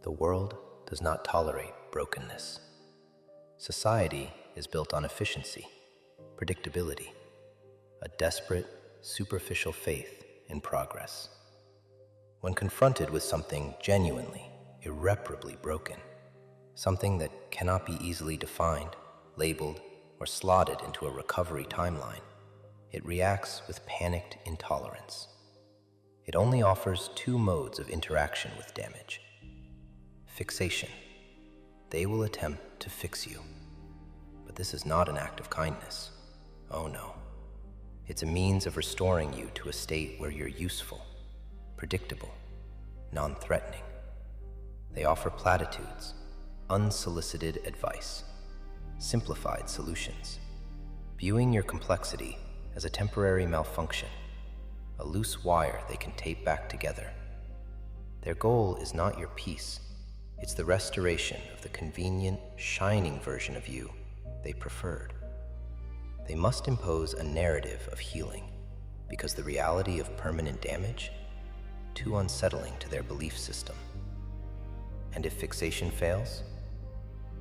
The world does not tolerate brokenness. Society is built on efficiency, predictability, a desperate, superficial faith in progress. When confronted with something genuinely, irreparably broken, something that cannot be easily defined, labeled, or slotted into a recovery timeline, it reacts with panicked intolerance. It only offers two modes of interaction with damage. Fixation. They will attempt to fix you. But this is not an act of kindness. Oh no. It's a means of restoring you to a state where you're useful, predictable, non-threatening. They offer platitudes, unsolicited advice, simplified solutions, viewing your complexity as a temporary malfunction, a loose wire they can tape back together. Their goal is not your peace. It's the restoration of the convenient, shining version of you they preferred. They must impose a narrative of healing because the reality of permanent damage, too unsettling to their belief system. And if fixation fails,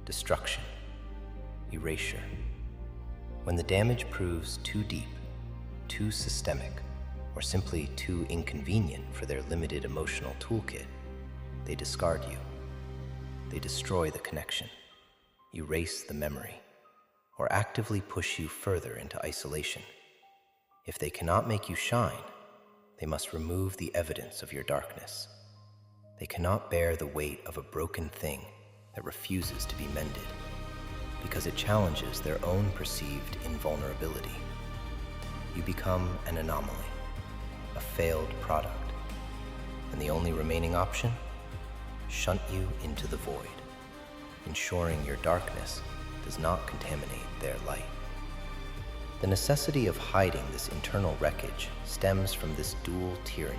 destruction, erasure. When the damage proves too deep, too systemic, or simply too inconvenient for their limited emotional toolkit, they discard you. They destroy the connection, erase the memory, or actively push you further into isolation. If they cannot make you shine, they must remove the evidence of your darkness. They cannot bear the weight of a broken thing that refuses to be mended, because it challenges their own perceived invulnerability. You become an anomaly, a failed product, and the only remaining option? Shunt you into the void, ensuring your darkness does not contaminate their light. The necessity of hiding this internal wreckage stems from this dual tyranny.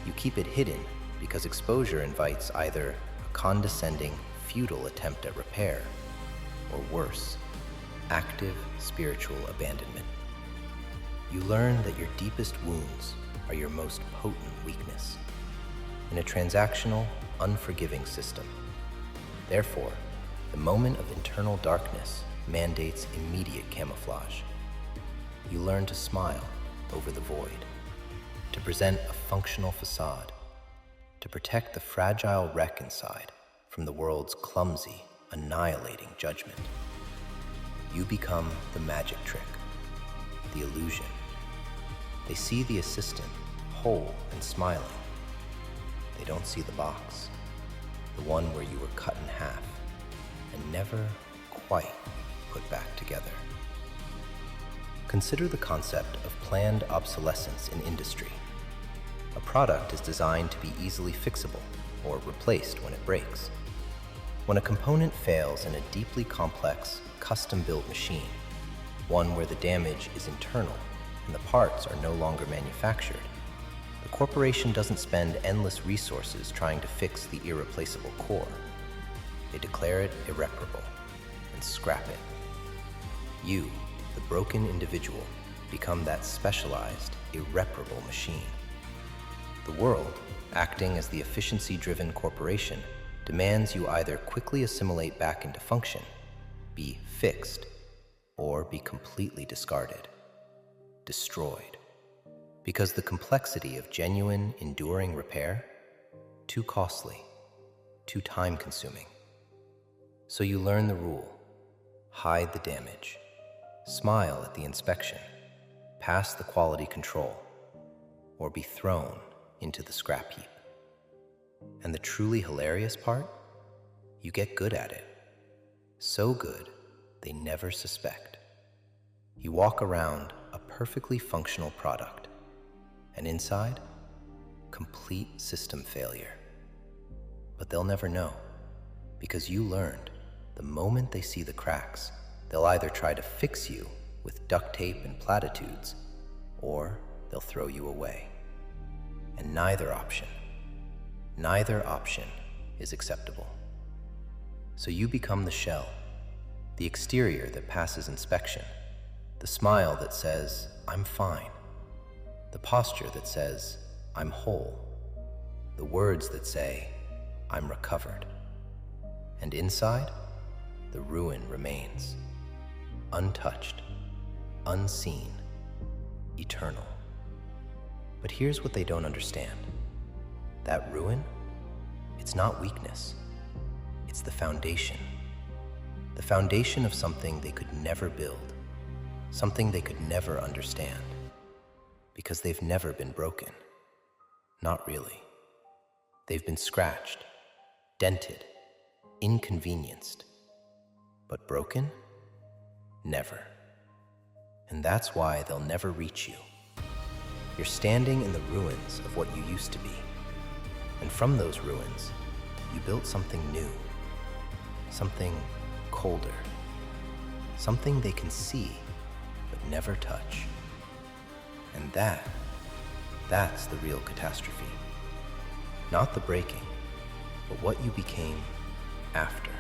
You keep it hidden because exposure invites either a condescending, futile attempt at repair, or worse, active spiritual abandonment. You learn that your deepest wounds are your most potent weakness. In a transactional, unforgiving system. Therefore, the moment of internal darkness mandates immediate camouflage. You learn to smile over the void, to present a functional facade, to protect the fragile wreck inside from the world's clumsy, annihilating judgment. You become the magic trick, the illusion. They see the assistant whole and smiling. They don't see the box, the one where you were cut in half and never quite put back together. Consider the concept of planned obsolescence in industry. A product is designed to be easily fixable or replaced when it breaks. When a component fails in a deeply complex, custom-built machine, one where the damage is internal and the parts are no longer manufactured, the corporation doesn't spend endless resources trying to fix the irreplaceable core. They declare it irreparable and scrap it. You, the broken individual, become that specialized, irreparable machine. The world, acting as the efficiency-driven corporation, demands you either quickly assimilate back into function, be fixed, or be completely discarded, destroyed. Because the complexity of genuine, enduring repair, too costly, too time-consuming. So you learn the rule: hide the damage, smile at the inspection, pass the quality control, or be thrown into the scrap heap. And the truly hilarious part? You get good at it. So good, they never suspect. You walk around a perfectly functional product, and inside, complete system failure. But they'll never know, because you learned the moment they see the cracks, they'll either try to fix you with duct tape and platitudes, or they'll throw you away. And neither option is acceptable. So you become the shell, the exterior that passes inspection, the smile that says, "I'm fine," the posture that says, "I'm whole," the words that say, I'm recovered. And inside, the ruin remains, untouched, unseen, eternal. But here's what they don't understand. That ruin, it's not weakness. It's the foundation of something they could never build, something they could never understand, because they've never been broken. Not really. They've been scratched, dented, inconvenienced, but broken? Never. And that's why they'll never reach you. You're standing in the ruins of what you used to be, and from those ruins, you built something new, something colder, something they can see but never touch. And that's the real catastrophe. Not the breaking, but what you became after.